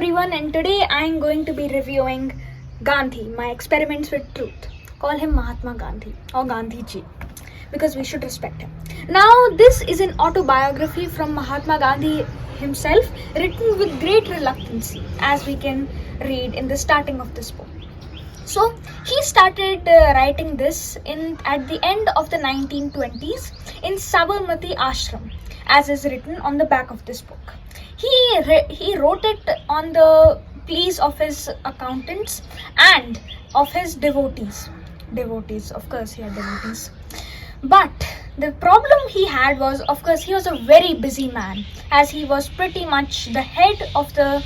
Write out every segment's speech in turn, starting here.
everyone, and today I am going to be reviewing Gandhi, My Experiments with Truth. Call him Mahatma Gandhi or Gandhi Ji because we should respect him. Now, this is an autobiography from Mahatma Gandhi himself, written with great reluctancy, as we can read in the starting of this book. So he started writing this at the end of the 1920s in Sabarmati Ashram, as is written on the back of this book. He wrote it on the pleas of his accountants and of his devotees. Devotees, of course, he had devotees. But the problem he had was, of course, he was a very busy man, as he was pretty much the head of the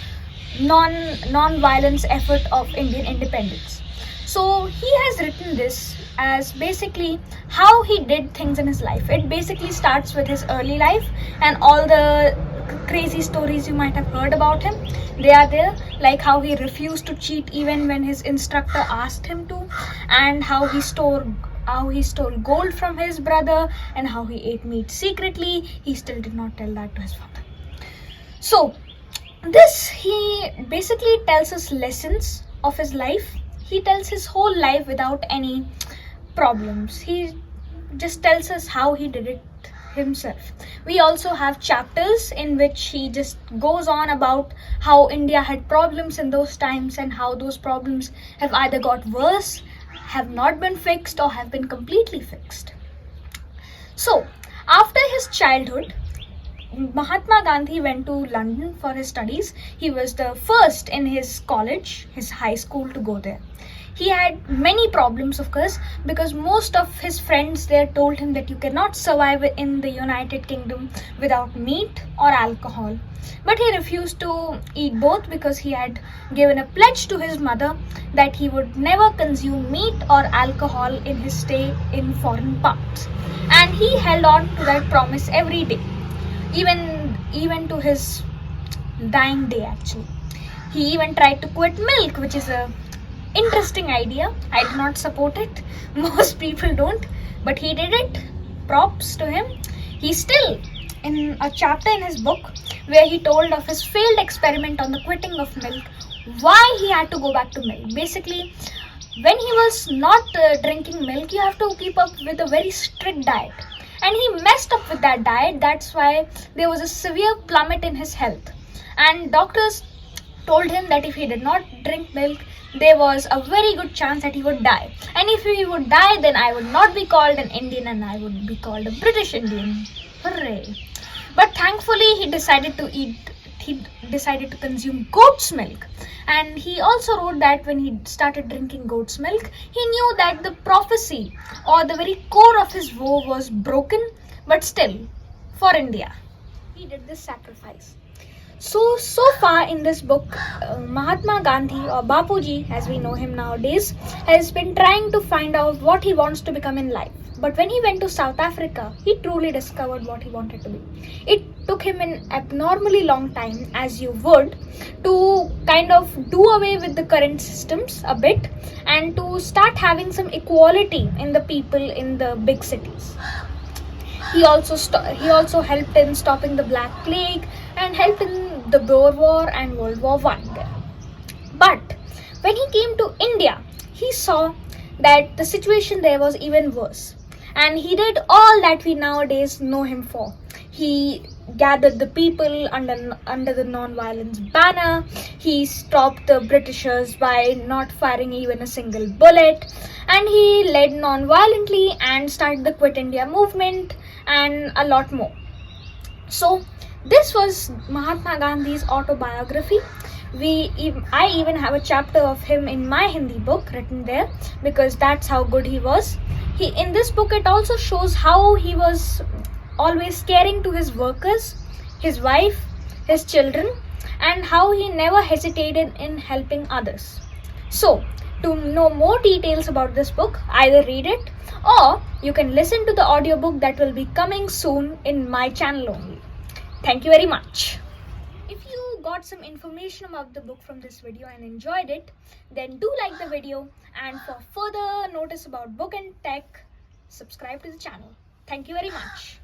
non-violence effort of Indian independence. So he has written this as basically how he did things in his life. It basically starts with his early life and all the crazy stories you might have heard about him. They are there, like how he refused to cheat even when his instructor asked him to, and how he stole gold from his brother, and how he ate meat secretly. He still did not tell that to his father. So this, he basically tells us lessons of his life. He tells his whole life without any problems. He just tells us how he did it himself. We also have chapters in which he just goes on about how India had problems in those times and how those problems have either got worse, have not been fixed, or have been completely fixed. So after his childhood, Mahatma Gandhi went to London for his studies. He was the first in his college, his high school, to go there. He had many problems, of course, because most of his friends there told him that you cannot survive in the United Kingdom without meat or alcohol. But he refused to eat both because he had given a pledge to his mother that he would never consume meat or alcohol in his stay in foreign parts. And he held on to that promise every day, even to his dying day actually. He even tried to quit milk, which is a interesting idea. I do not support it. Most people don't, but he did it. Props to him. He still, in a chapter in his book where he told of his failed experiment on the quitting of milk, why he had to go back to milk. Basically, when he was not drinking milk, you have to keep up with a very strict diet. And he messed up with that diet. That's why there was a severe plummet in his health. And doctors told him that if he did not drink milk, there was a very good chance that he would die. And if he would die, then I would not be called an Indian and I would be called a British Indian. Hooray. But thankfully, he decided to consume goat's milk. And he also wrote that when he started drinking goat's milk, he knew that the prophecy or the very core of his woe was broken, but still, for India, he did this sacrifice. So far in this book, Mahatma Gandhi, or Bapuji as we know him nowadays, has been trying to find out what he wants to become in life. But when he went to South Africa, he truly discovered what he wanted to be. It took him an abnormally long time, as you would, to kind of do away with the current systems a bit and to start having some equality in the people in the big cities. He also helped in stopping the Black Plague and helped in the Boer War and World War I there. But when he came to India, he saw that the situation there was even worse. And he did all that we nowadays know him for. He gathered the people under the non-violence banner. He stopped the Britishers by not firing even a single bullet. And he led non-violently and started the Quit India movement and a lot more. So this was Mahatma Gandhi's autobiography. I even have a chapter of him in my Hindi book written there because that's how good he was. In this book, it also shows how he was always caring to his workers, his wife, his children, and how he never hesitated in helping others. So, to know more details about this book, either read it or you can listen to the audiobook that will be coming soon in my channel only. Thank you very much. If you got some information about the book from this video and enjoyed it, then do like the video, and for further notice about book and tech, subscribe to the channel. Thank you very much.